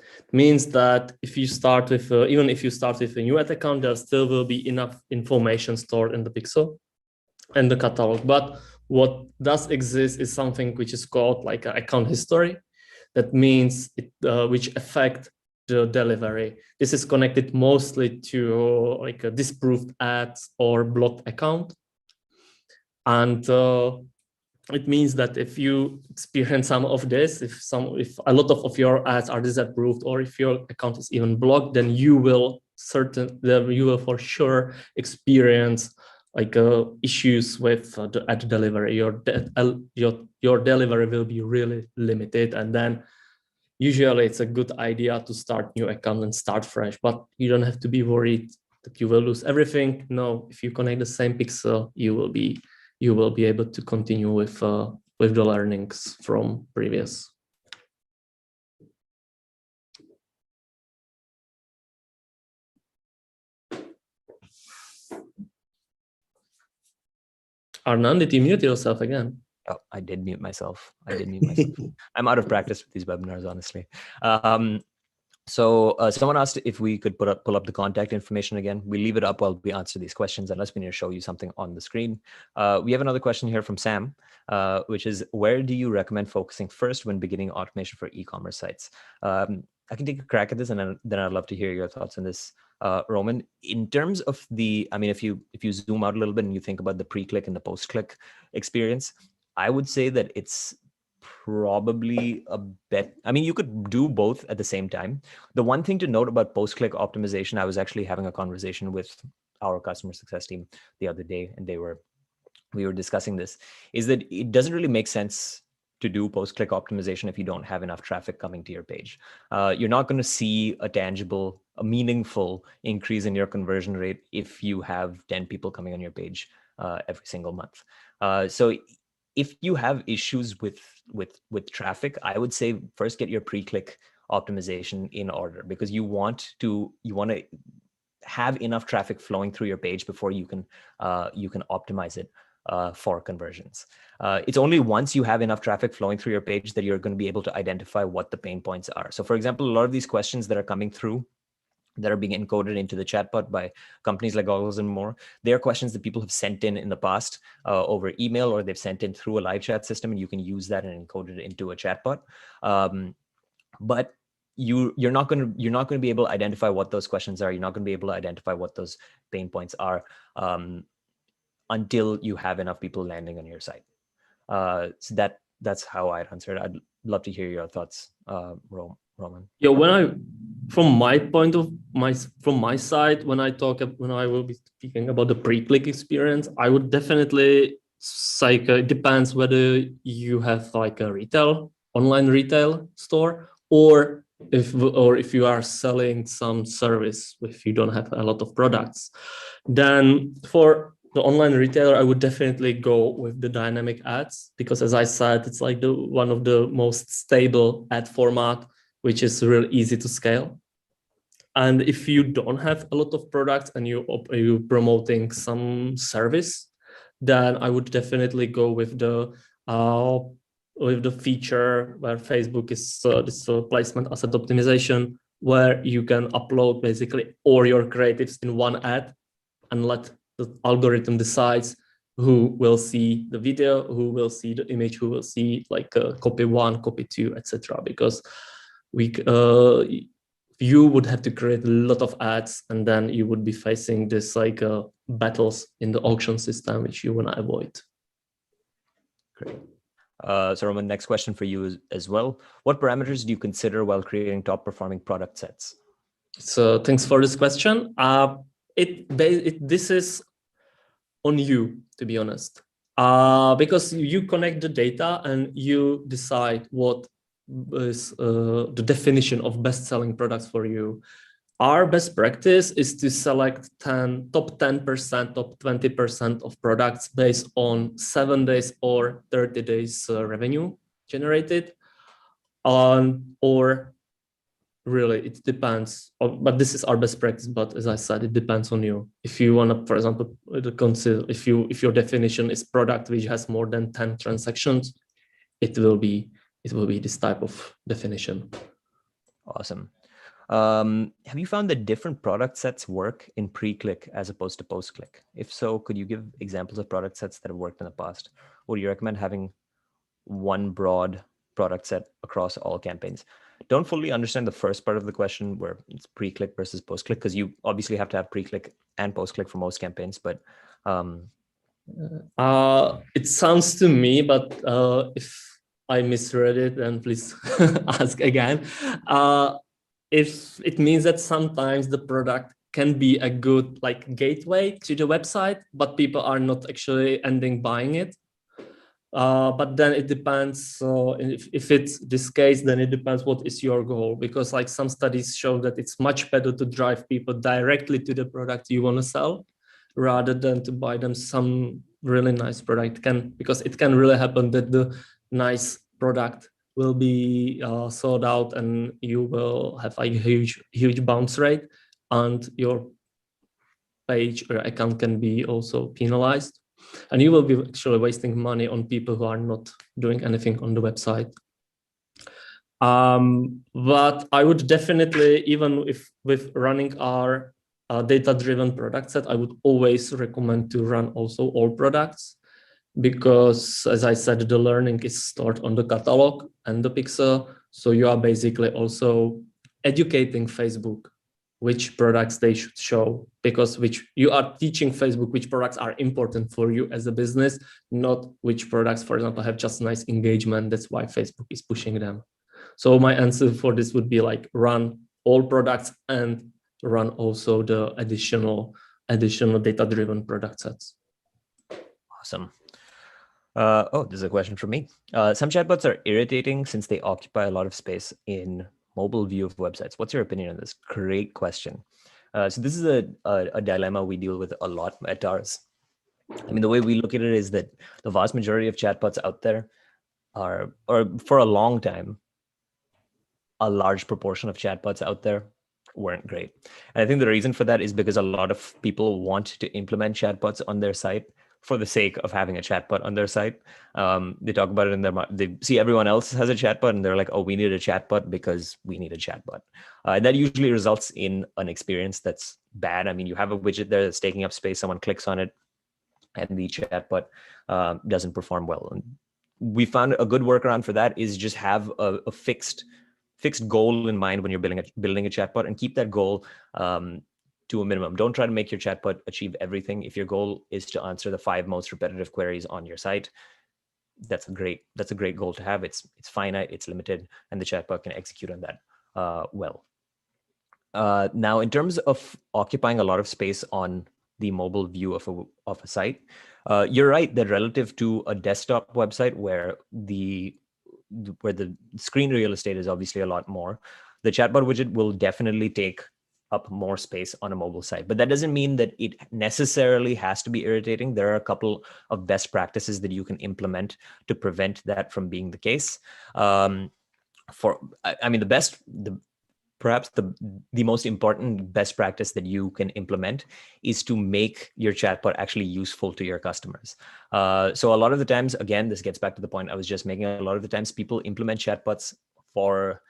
It means that if you start with even if you start with a new ad account, there still will be enough information stored in the pixel and the catalog. But what does exist is something which is called account history. That means which affect the delivery. This is connected mostly to a disapproved ads or blocked account. And it means that if you experience some of this, if a lot of your ads are disapproved, or if your account is even blocked, then you will for sure experience issues with the ad delivery. Your delivery will be really limited, and then usually it's a good idea to start new account and start fresh. But you don't have to be worried that you will lose everything. No, if you connect the same pixel, you will be able to continue with the learnings from previous. Arnan, did you mute yourself again? Oh, I did mute myself. I'm out of practice with these webinars, honestly. So someone asked if we could pull up the contact information again. We leave it up while we answer these questions, unless we need to show you something on the screen. We have another question here from Sam, which is, where do you recommend focusing first when beginning automation for e-commerce sites? I can take a crack at this, and then I'd love to hear your thoughts on this, Roman. In terms of if you zoom out a little bit and you think about the pre-click and the post-click experience, I would say that it's probably a bet. You could do both at the same time. The one thing to note about post-click optimization, I was actually having a conversation with our customer success team the other day, and we were discussing this, is that it doesn't really make sense to do post-click optimization if you don't have enough traffic coming to your page. You're not going to see a meaningful increase in your conversion rate if you have 10 people coming on your page every single month. So if you have issues with traffic, I would say first get your pre-click optimization in order, because you want to have enough traffic flowing through your page before you can optimize it for conversions. It's only once you have enough traffic flowing through your page that you're going to be able to identify what the pain points are. So for example, a lot of these questions that are coming through that are being encoded into the chatbot by companies like Goggles and more, they are questions that people have sent in the past over email, or they've sent in through a live chat system, and you can use that and encode it into a chatbot. But you're not going to be able to identify what those questions are. You're not going to be able to identify what those pain points are until you have enough people landing on your site. So that's how I'd answer it. I'd love to hear your thoughts, Roman. Yeah, from my side, when I will be speaking about the pre-click experience, I would definitely say it depends whether you have like a online retail store, or if you are selling some service, if you don't have a lot of products. Then for the online retailer, I would definitely go with the dynamic ads, because as I said, it's like one of the most stable ad format, which is really easy to scale. And if you don't have a lot of products and you're promoting some service, then I would definitely go with the feature where Facebook is this placement asset optimization, where you can upload basically all your creatives in one ad and let the algorithm decides who will see the video, who will see the image, who will see like copy 1, copy 2, etc. Because you would have to create a lot of ads, and then you would be facing this like battles in the auction system, which you want to avoid. Great. So Roman, next question for you as well. What parameters do you consider while creating top performing product sets? So thanks for this question. This is on you, to be honest, because you connect the data and you decide what is the definition of best-selling products for you. Our best practice is to select top 10%, top 20% of products based on 7 days or 30 days revenue generated, or really it depends. But this is our best practice. But as I said, it depends on you. If you want to, for example, consider if your definition is product which has more than 10 transactions, it will be this type of definition. Awesome. Have you found that different product sets work in pre-click as opposed to post-click? If so, could you give examples of product sets that have worked in the past? Or do you recommend having one broad product set across all campaigns? Don't fully understand the first part of the question where it's pre-click versus post-click, because you obviously have to have pre-click and post-click for most campaigns, but it sounds to me, but if I misread it, then please ask again. If it means that sometimes the product can be a good like gateway to the website, but people are not actually ending buying it. But then it depends. So if it's this case, then it depends what is your goal, because like some studies show that it's much better to drive people directly to the product you want to sell rather than to buy them some really nice product. Because it can really happen that the nice product will be sold out and you will have like a huge bounce rate, and your page or account can be also penalized, and you will be actually wasting money on people who are not doing anything on the website. But I would definitely, even if with running our data-driven product set, I would always recommend to run also all products, because as I said, the learning is stored on the catalog and the pixel. So you are basically also educating Facebook which products they should show, because you are teaching Facebook which products are important for you as a business, not which products, for example, have just nice engagement. That's why Facebook is pushing them. So my answer for this would be like run all products and run also the additional data-driven product sets. Awesome. Oh, there's a question from me. Some chatbots are irritating since they occupy a lot of space in mobile view of websites. What's your opinion on this? Great question. So this is a dilemma we deal with a lot at ours. I mean, the way we look at it is that the vast majority of chatbots out there are, or for a long time, a large proportion of chatbots out there weren't great. And I think the reason for that is because a lot of people want to implement chatbots on their site for the sake of having a chatbot on their site. They talk about it in they see everyone else has a chatbot and they're like, oh, we need a chatbot because we need a chatbot. That usually results in an experience that's bad. I mean, you have a widget there that's taking up space, someone clicks on it, and the chatbot doesn't perform well. And we found a good workaround for that is just have a fixed goal in mind when you're building a chatbot, and keep that goal to a minimum. Don't try to make your chatbot achieve everything. If your goal is to answer the 5 most repetitive queries on your site, that's a great goal to have. It's finite, it's limited, and the chatbot can execute on that well. Now, in terms of occupying a lot of space on the mobile view of a site, you're right that relative to a desktop website where the screen real estate is obviously a lot more, the chatbot widget will definitely take up more space on a mobile site. But that doesn't mean that it necessarily has to be irritating. There are a couple of best practices that you can implement to prevent that from being the case. Perhaps the most important best practice that you can implement is to make your chatbot actually useful to your customers. So a lot of the times, again, this gets back to the point I was just making, a lot of the times people implement chatbots for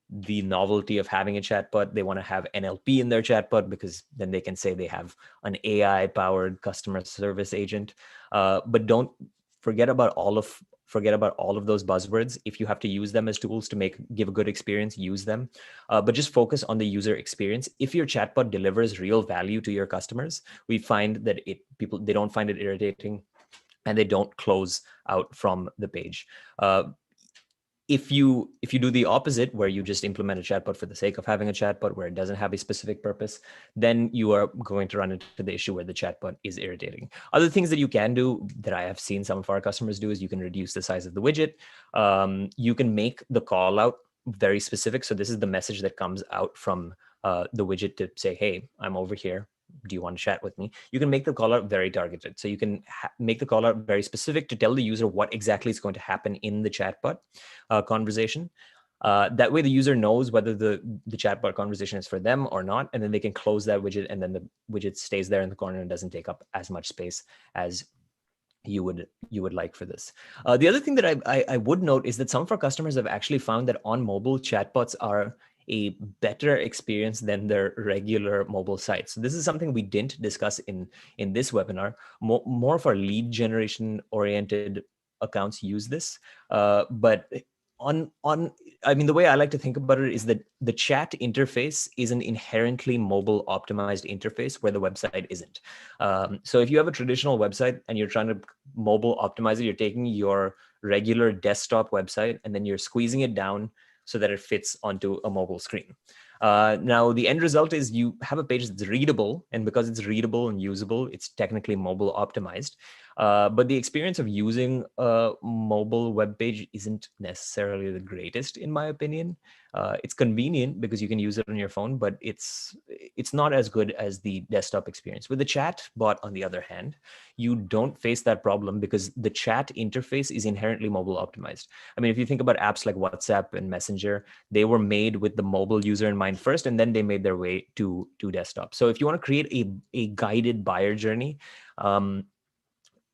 the novelty of having a chatbot. They want to have NLP in their chatbot because then they can say they have an AI-powered customer service agent. But don't forget about all of those buzzwords. If you have to use them as tools to give a good experience, use them. But just focus on the user experience. If your chatbot delivers real value to your customers, we find that they don't find it irritating and they don't close out from the page. If you do the opposite, where you just implement a chatbot for the sake of having a chatbot where it doesn't have a specific purpose, then you are going to run into the issue where the chatbot is irritating. Other things that you can do that I have seen some of our customers do is you can reduce the size of the widget. You can make the call out very specific. So this is the message that comes out from the widget to say, hey, I'm over here. Do you want to chat with me? You can make the call out very targeted. So you can make the call out very specific to tell the user what exactly is going to happen in the chatbot conversation. That way the user knows whether the chatbot conversation is for them or not, and then they can close that widget, and then the widget stays there in the corner and doesn't take up as much space as you would like for this. The other thing that I would note is that some of our customers have actually found that on mobile, chatbots are a better experience than their regular mobile sites. So this is something we didn't discuss in this webinar. More of our lead generation oriented accounts use this, but the way I like to think about it is that the chat interface is an inherently mobile optimized interface where the website isn't. So if you have a traditional website and you're trying to mobile optimize it, you're taking your regular desktop website and then you're squeezing it down so that it fits onto a mobile screen. Now, the end result is you have a page that's readable, and because it's readable and usable, it's technically mobile optimized. But the experience of using a mobile web page isn't necessarily the greatest, in my opinion. It's convenient because you can use it on your phone, but it's not as good as the desktop experience. With the chat bot, on the other hand, you don't face that problem because the chat interface is inherently mobile optimized. I mean, if you think about apps like WhatsApp and Messenger, they were made with the mobile user in mind first, and then they made their way to desktop. So if you want to create a guided buyer journey,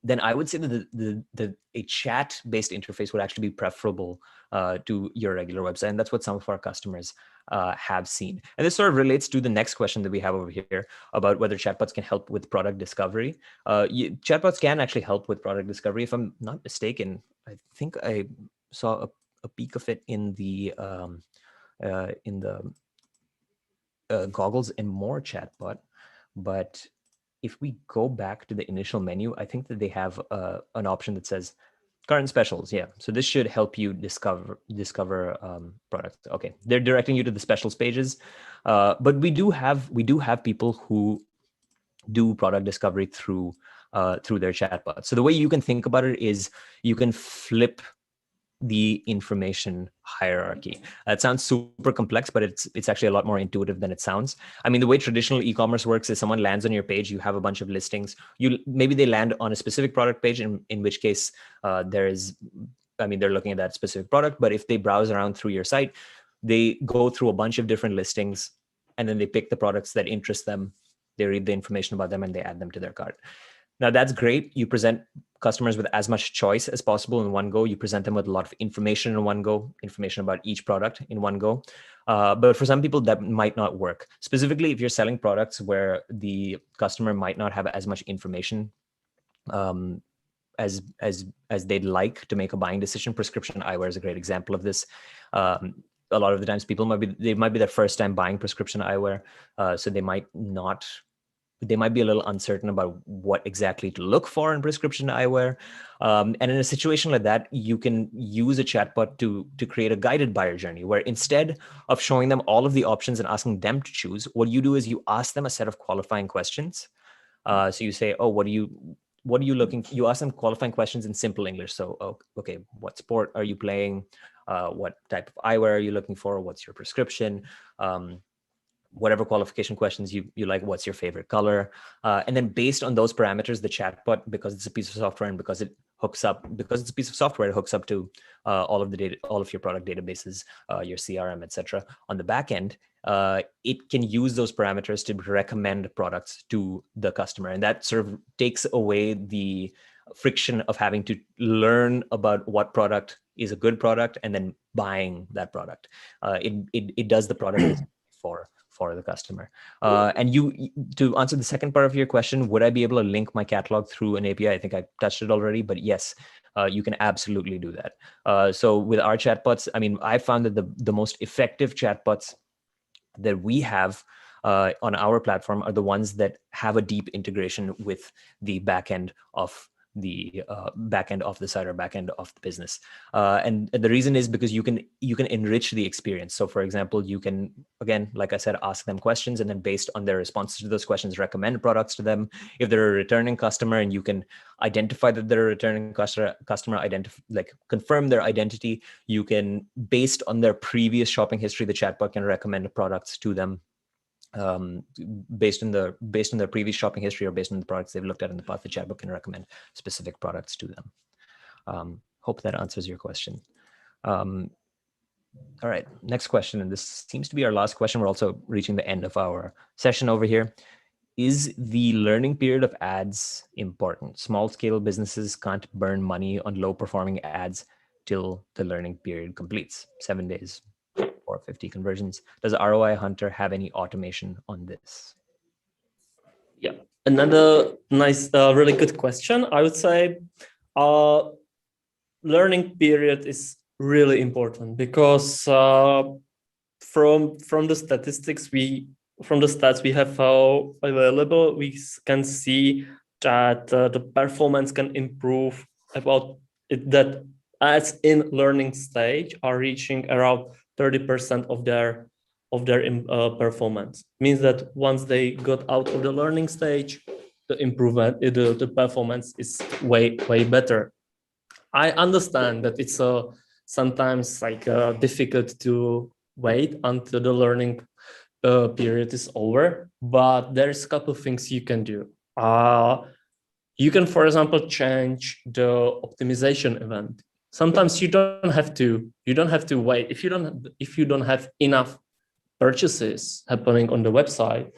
then I would say that a chat-based interface would actually be preferable to your regular website. And that's what some of our customers have seen. And this sort of relates to the next question that we have over here about whether chatbots can help with product discovery. Chatbots can actually help with product discovery. If I'm not mistaken, I think I saw a peek of it in the Goggles and More chatbot. But if we go back to the initial menu, I think that they have an option that says current specials. Yeah, so this should help you discover products. Okay, they're directing you to the specials pages, but we do have people who do product discovery through their chatbot. So the way you can think about it is you can flip the information hierarchy. It sounds super complex, but it's actually a lot more intuitive than it sounds. I mean, the way traditional e-commerce works is someone lands on your page, you have a bunch of listings. Maybe they land on a specific product page, in which case they're looking at that specific product. But if they browse around through your site, they go through a bunch of different listings, and then they pick the products that interest them. They read the information about them and they add them to their cart. Now, that's great. You present customers with as much choice as possible in one go. You present them with a lot of information in one go, information about each product in one go. But for some people, that might not work. Specifically, if you're selling products where the customer might not have as much information as they'd like to make a buying decision. Prescription eyewear is a great example of this. A lot of the times, people might be their first time buying prescription eyewear, so they might be a little uncertain about what exactly to look for in prescription eyewear. And in a situation like that, you can use a chatbot to create a guided buyer journey, where instead of showing them all of the options and asking them to choose, what you do is you ask them a set of qualifying questions. So you say, oh, what are you looking for? You ask them qualifying questions in simple English. So, okay, what sport are you playing? What type of eyewear are you looking for? What's your prescription? Whatever qualification questions you like, what's your favorite color? And then based on those parameters, the chatbot, because it's a piece of software and because it's a piece of software, it hooks up to all of the data, all of your product databases, your CRM, etc. On the back end, it can use those parameters to recommend products to the customer. And that sort of takes away the friction of having to learn about what product is a good product and then buying that product. It does the product for the customer. And to answer the second part of your question, would I be able to link my catalog through an API? I think I touched it already, but yes, you can absolutely do that. So with our chatbots, I mean, I found that the most effective chatbots that we have on our platform are the ones that have a deep integration with the backend of the site or backend of the business. And the reason is because you can enrich the experience. So for example, you can, again, like I said, ask them questions, and then based on their responses to those questions, recommend products to them. If they're a returning customer and you can identify that they're a returning customer, confirm their identity, you can, based on their previous shopping history, the chatbot can recommend products to them based on their previous shopping history or based on the products they've looked at in the past. The chatbot can recommend specific products to them. Hope that answers your question. All right, next question, and this seems to be our last question. We're also reaching the end of our session over here. Is the learning period of ads important? Small scale businesses can't burn money on low performing ads till the learning period completes. 7 days. Or 50 conversions. Does ROI Hunter have any automation on this? Yeah, another nice, really good question. I would say learning period is really important because from the statistics from the stats we have available, we can see that the performance can improve about it, that ads in learning stage are reaching around 30% of their of their performance. Means that once they got out of the learning stage, the improvement, the performance is way better. I understand that it's sometimes like difficult to wait until the learning period is over, but there's a couple of things you can do. You can, for example, change the optimization event. Sometimes you don't have to wait if you don't have enough purchases happening on the website.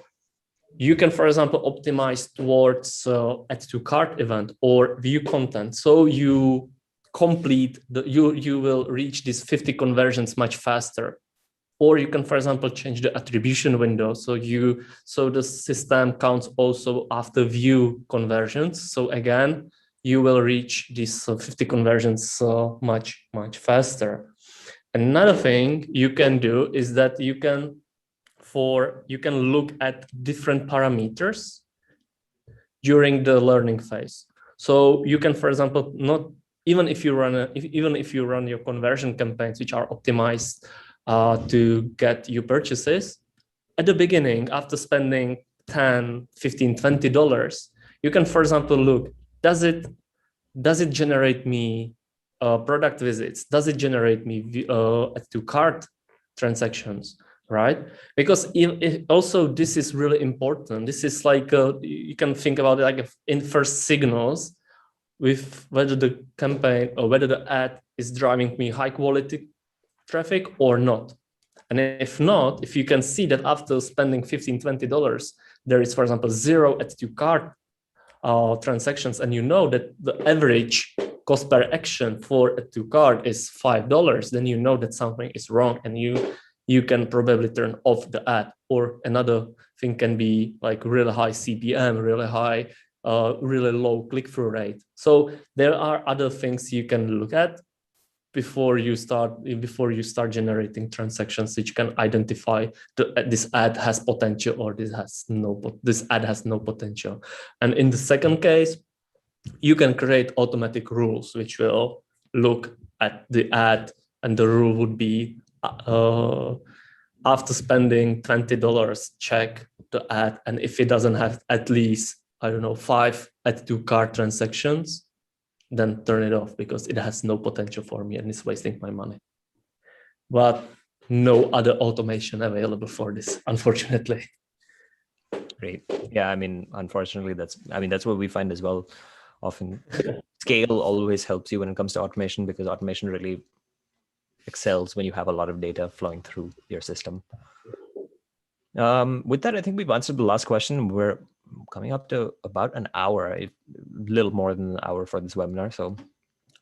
You can, for example, optimize towards add to cart event or view content. So you complete you will reach these 50 conversions much faster. Or you can, for example, change the attribution window. So the system counts also after view conversions. So again, you will reach these 50 conversions much faster. Another thing you can do is that you can look at different parameters during the learning phase. So you can, for example, not even if you run your conversion campaigns, which are optimized to get you purchases at the beginning, after spending $10, $15, $20, you can, for example, look, does it generate me product visits? Does it generate me add to cart transactions? Right? Because also this is really important. This is like you can think about it like in first signals with whether the campaign or whether the ad is driving me high quality traffic or not. And if not, if you can see that after spending $15, $20, there is, for example, 0 add to cart transactions, and you know that the average cost per action for add to cart is $5, then you know that something is wrong, and you can probably turn off the ad. Or another thing can be like really high CPM, really high, really low click-through rate. So there are other things you can look at before you start generating transactions, which can identify this ad has potential or this ad has no potential. And in the second case, you can create automatic rules which will look at the ad, and the rule would be after spending $20, check the ad, and if it doesn't have at least, I don't know, 5 add to cart transactions, then turn it off because it has no potential for me and it's wasting my money. But no other automation available for this, unfortunately. Great. Yeah, I mean, unfortunately, that's what we find as well. Often scale always helps you when it comes to automation, because automation really excels when you have a lot of data flowing through your system. With that, I think we've answered the last question. We're coming up to about an hour, a little more than an hour for this webinar, so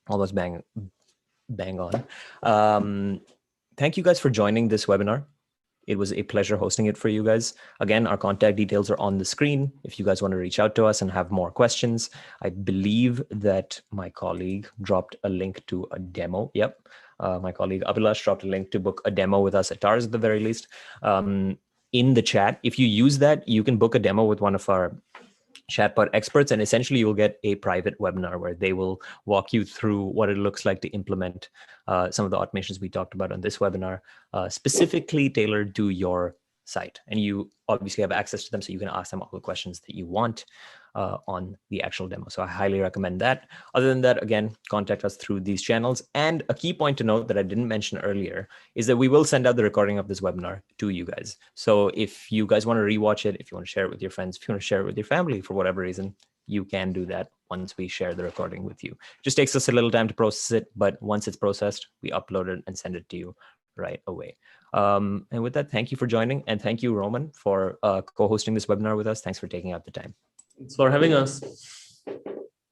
almost bang on. Thank you guys for joining this webinar. It was a pleasure hosting it for you guys. Again, our contact details are on the screen if you guys want to reach out to us and have more questions. I believe that my colleague dropped a link to a demo. Yep. My colleague Abhilash dropped a link to book a demo with us at TARS at the very least. In the chat, if you use that, you can book a demo with one of our chatbot experts, and essentially you'll get a private webinar where they will walk you through what it looks like to implement some of the automations we talked about on this webinar, specifically tailored to your site. And you obviously have access to them, so you can ask them all the questions that you want on the actual demo. So I highly recommend that. Other than that, again, contact us through these channels. And a key point to note that I didn't mention earlier is that we will send out the recording of this webinar to you guys. So if you guys want to rewatch it, if you want to share it with your friends, if you want to share it with your family for whatever reason, you can do that once we share the recording with you. It just takes us a little time to process it, but once it's processed, we upload it and send it to you right away. And with that, thank you for joining, and thank you, Roman, for co-hosting this webinar with us. Thanks for taking out the time. Thanks for having us.